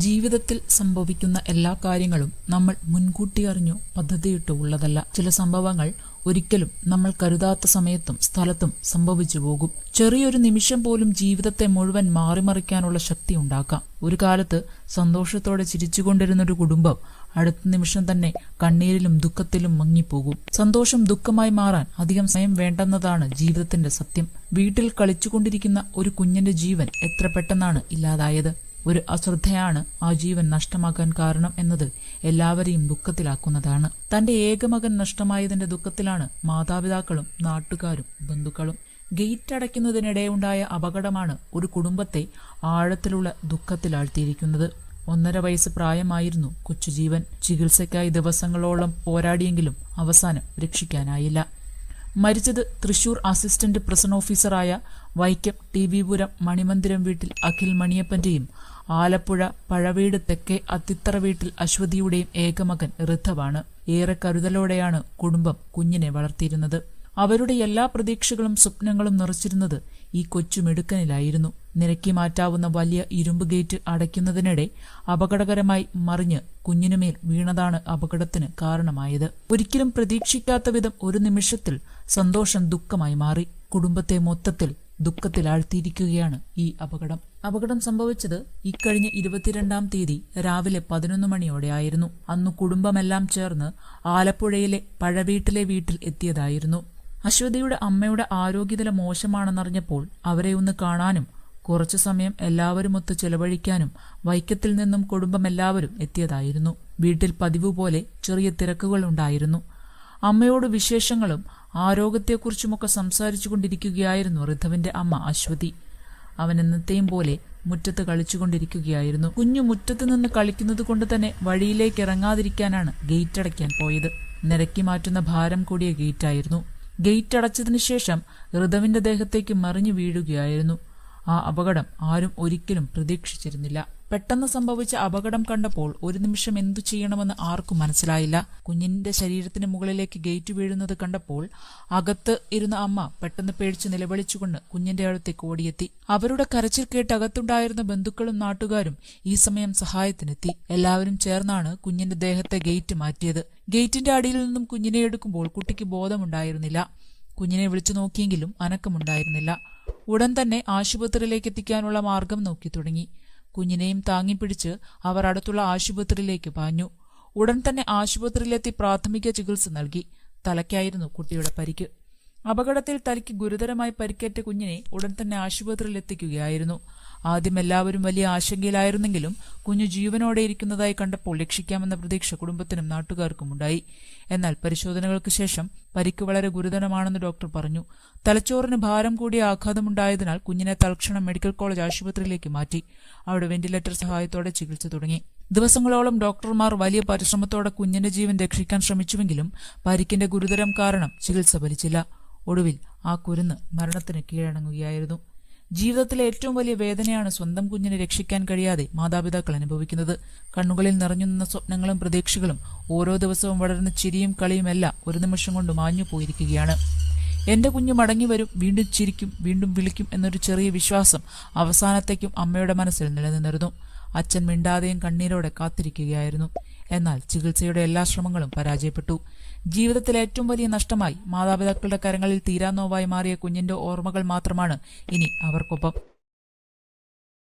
ജീവിതത്തിൽ സംഭവിക്കുന്ന എല്ലാ കാര്യങ്ങളും നമ്മൾ മുൻകൂട്ടി അറിഞ്ഞോ പദ്ധതിയിട്ടോ ഉള്ളതല്ല. ചില സംഭവങ്ങൾ ഒരിക്കലും നമ്മൾ കരുതാത്ത സമയത്തും സ്ഥലത്തും സംഭവിച്ചു പോകും. ചെറിയൊരു നിമിഷം പോലും ജീവിതത്തെ മുഴുവൻ മാറിമറിക്കാനുള്ള ശക്തി ഉണ്ടാക്കാം. ഒരു കാലത്ത് സന്തോഷത്തോടെ ചിരിച്ചുകൊണ്ടിരുന്നൊരു കുടുംബം അടുത്ത നിമിഷം തന്നെ കണ്ണീരിലും ദുഃഖത്തിലും മങ്ങിപ്പോകും. സന്തോഷം ദുഃഖമായി മാറാൻ അധികം സമയം വേണ്ടെന്നതാണ് ജീവിതത്തിന്റെ സത്യം. വീട്ടിൽ കളിച്ചുകൊണ്ടിരിക്കുന്ന ഒരു കുഞ്ഞിന്റെ ജീവൻ എത്ര പെട്ടെന്നാണ് ഇല്ലാതായത്. ഒരു അശ്രദ്ധയാണ് ആ ജീവൻ നഷ്ടമാക്കാൻ കാരണം എന്നത് എല്ലാവരെയും ദുഃഖത്തിലാക്കുന്നതാണ്. തന്റെ ഏകമകൻ നഷ്ടമായതിന്റെ ദുഃഖത്തിലാണ് മാതാപിതാക്കളും നാട്ടുകാരും ബന്ധുക്കളും. ഗേറ്റ് അടയ്ക്കുന്നതിനിടെയുണ്ടായ അപകടമാണ് ഒരു കുടുംബത്തെ ആഴത്തിലുള്ള ദുഃഖത്തിലാഴ്ത്തിയിരിക്കുന്നത്. 1.5 വയസ്സ് പ്രായമായിരുന്നു കൊച്ചുജീവൻ. ചികിത്സയ്ക്കായി ദിവസങ്ങളോളം പോരാടിയെങ്കിലും അവസാനം രക്ഷിക്കാനായില്ല. മരിച്ചത് തൃശൂർ അസിസ്റ്റന്റ് പ്രസൺ ഓഫീസറായ വൈക്കം ടി.വി.പുരം മണിമന്ദിരം വീട്ടിൽ അഖിൽ മണിയപ്പന്റെയും ആലപ്പുഴ പഴവീട് തെക്കേ അത്തിത്തറ വീട്ടിൽ അശ്വതിയുടെയും ഏകമകൻ ഋഥവാണ്. ഏറെ കരുതലോടെയാണ് കുടുംബം കുഞ്ഞിനെ വളർത്തിയിരുന്നത്. അവരുടെ എല്ലാ പ്രതീക്ഷകളും സ്വപ്നങ്ങളും നിറച്ചിരുന്നത് ഈ കൊച്ചുമിടുക്കനിലായിരുന്നു. നിരക്കി മാറ്റാവുന്ന വലിയ ഇരുമ്പ് ഗേറ്റ് അടയ്ക്കുന്നതിനിടെ അപകടകരമായി മറിഞ്ഞ് കുഞ്ഞിനുമേൽ വീണതാണ് അപകടത്തിന് കാരണമായത്. ഒരിക്കലും പ്രതീക്ഷിക്കാത്ത വിധം ഒരു നിമിഷത്തിൽ സന്തോഷം ദുഃഖമായി മാറി. കുടുംബത്തെ മൊത്തത്തിൽ ദുഃഖത്തിലാഴ്ത്തിയിരിക്കുകയാണ് ഈ അപകടം സംഭവിച്ചത് ഇക്കഴിഞ്ഞ 22-ാം തീയതി രാവിലെ 11 മണിയോടെയായിരുന്നു. അന്ന് കുടുംബമെല്ലാം ചേർന്ന് ആലപ്പുഴയിലെ പഴവീട്ടിലെ വീട്ടിൽ എത്തിയതായിരുന്നു. അശ്വതിയുടെ അമ്മയുടെ ആരോഗ്യനില മോശമാണെന്നറിഞ്ഞപ്പോൾ അവരെ ഒന്ന് കാണാനും കുറച്ചു സമയം എല്ലാവരുമൊത്ത് ചെലവഴിക്കാനും വൈക്കത്തിൽ നിന്നും കുടുംബം എല്ലാവരും എത്തിയതായിരുന്നു. വീട്ടിൽ പതിവ് പോലെ ചെറിയ തിരക്കുകൾ ഉണ്ടായിരുന്നു. അമ്മയോട് വിശേഷങ്ങളും ആരോഗ്യത്തെക്കുറിച്ചുമൊക്കെ സംസാരിച്ചു കൊണ്ടിരിക്കുകയായിരുന്നു ഋഥവിന്റെ അമ്മ അശ്വതി. അവൻ എന്നത്തെയും പോലെ മുറ്റത്ത് കളിച്ചുകൊണ്ടിരിക്കുകയായിരുന്നു. കുഞ്ഞു മുറ്റത്ത് നിന്ന് കളിക്കുന്നത് കൊണ്ട് തന്നെ വഴിയിലേക്ക് ഇറങ്ങാതിരിക്കാനാണ് ഗേറ്റ് അടയ്ക്കാൻ പോയത്. നിരക്കി മാറ്റുന്ന ഭാരം കൂടിയ ഗേറ്റായിരുന്നു. ഗേറ്റ് അടച്ചതിനു ശേഷം ഋഥവിന്റെ ദേഹത്തേക്ക് മറിഞ്ഞു വീഴുകയായിരുന്നു. ആ അപകടം ആരും ഒരിക്കലും പ്രതീക്ഷിച്ചിരുന്നില്ല. പെട്ടെന്ന് സംഭവിച്ച അപകടം കണ്ടപ്പോൾ ഒരു നിമിഷം എന്തു ചെയ്യണമെന്ന് ആർക്കും മനസ്സിലായില്ല. കുഞ്ഞിന്റെ ശരീരത്തിന് മുകളിലേക്ക് ഗേറ്റ് വീഴുന്നത് കണ്ടപ്പോൾ അകത്ത് ഇരുന്ന അമ്മ പെട്ടെന്ന് പേടിച്ച് നിലവിളിച്ചുകൊണ്ട് കുഞ്ഞിന്റെ അടുത്തേക്ക് ഓടിയെത്തി. അവരുടെ കരച്ചിൽ കേട്ട് അകത്തുണ്ടായിരുന്ന ബന്ധുക്കളും നാട്ടുകാരും ഈ സമയം സഹായത്തിനെത്തി. എല്ലാവരും ചേർന്നാണ് കുഞ്ഞിന്റെ ദേഹത്തെ ഗേറ്റ് മാറ്റിയത്. ഗേറ്റിന്റെ അടിയിൽ നിന്നും കുഞ്ഞിനെ എടുക്കുമ്പോൾ കുട്ടിക്ക് ബോധമുണ്ടായിരുന്നില്ല. കുഞ്ഞിനെ വിളിച്ചു നോക്കിയെങ്കിലും അനക്കമുണ്ടായിരുന്നില്ല. ഉടൻ തന്നെ ആശുപത്രിയിലേക്ക് എത്തിക്കാനുള്ള മാർഗം നോക്കി തുടങ്ങി. കുഞ്ഞിനെയും താങ്ങിപ്പിടിച്ച് അവർ അടുത്തുള്ള ആശുപത്രിയിലേക്ക് പാഞ്ഞു. ഉടൻ തന്നെ ആശുപത്രിയിലെത്തി പ്രാഥമിക ചികിത്സ നൽകി. തലയ്ക്കായിരുന്നു കുട്ടിയുടെ പരിക്ക്. അപകടത്തിൽ തലയ്ക്ക് ഗുരുതരമായി പരിക്കേറ്റ കുഞ്ഞിനെ ഉടൻ തന്നെ ആശുപത്രിയിൽ എത്തിക്കുകയായിരുന്നു. ആദ്യം എല്ലാവരും വലിയ ആശങ്കയിലായിരുന്നെങ്കിലും കുഞ്ഞു ജീവനോടെ ഇരിക്കുന്നതായി കണ്ടപ്പോൾ രക്ഷിക്കാമെന്ന പ്രതീക്ഷ കുടുംബത്തിനും നാട്ടുകാർക്കും ഉണ്ടായി. എന്നാൽ പരിശോധനകൾക്ക് ശേഷം പരിക്ക് വളരെ ഗുരുതരമാണെന്ന് ഡോക്ടർ പറഞ്ഞു. തലച്ചോറിന് ഭാരം കൂടിയ ആഘാതമുണ്ടായതിനാൽ കുഞ്ഞിനെ തൽക്ഷണം മെഡിക്കൽ കോളേജ് ആശുപത്രിയിലേക്ക് മാറ്റി. അവിടെ വെന്റിലേറ്റർ സഹായത്തോടെ ചികിത്സ തുടങ്ങി. ദിവസങ്ങളോളം ഡോക്ടർമാർ വലിയ പരിശ്രമത്തോടെ കുഞ്ഞിന്റെ ജീവൻ രക്ഷിക്കാൻ ശ്രമിച്ചുവെങ്കിലും പരിക്കിന്റെ ഗുരുതരം കാരണം ചികിത്സ ഫലിച്ചില്ല. ഒടുവിൽ ആ കുരുന്ന് മരണത്തിന് കീഴടങ്ങുകയായിരുന്നു. ജീവിതത്തിലെ ഏറ്റവും വലിയ വേദനയാണ് സ്വന്തം കുഞ്ഞിനെ രക്ഷിക്കാൻ കഴിയാതെ മാതാപിതാക്കൾ അനുഭവിക്കുന്നത്. കണ്ണുകളിൽ നിറഞ്ഞു നിന്ന സ്വപ്നങ്ങളും പ്രതീക്ഷകളും ഓരോ ദിവസവും വളരുന്ന ചിരിയും കളിയും എല്ലാം ഒരു നിമിഷം കൊണ്ട് മാഞ്ഞു പോയിരിക്കുകയാണ്. എന്റെ കുഞ്ഞു മടങ്ങി വരും, വീണ്ടും ചിരിക്കും, വീണ്ടും വിളിക്കും എന്നൊരു ചെറിയ വിശ്വാസം അവസാനത്തേക്കും അമ്മയുടെ മനസ്സിൽ നിലനിന്നിരുന്നു. അച്ഛൻ മിണ്ടാതെയും കണ്ണീരോടെ കാത്തിരിക്കുകയായിരുന്നു. എന്നാൽ ചികിത്സയുടെ എല്ലാ ശ്രമങ്ങളും പരാജയപ്പെട്ടു. ജീവിതത്തിലെ ഏറ്റവും വലിയ നഷ്ടമായി മാതാപിതാക്കളുടെ കരങ്ങളിൽ തീരാനോവായി മാറിയ കുഞ്ഞിന്റെ ഓർമ്മകൾ മാത്രമാണ് ഇനി അവർക്കൊപ്പം.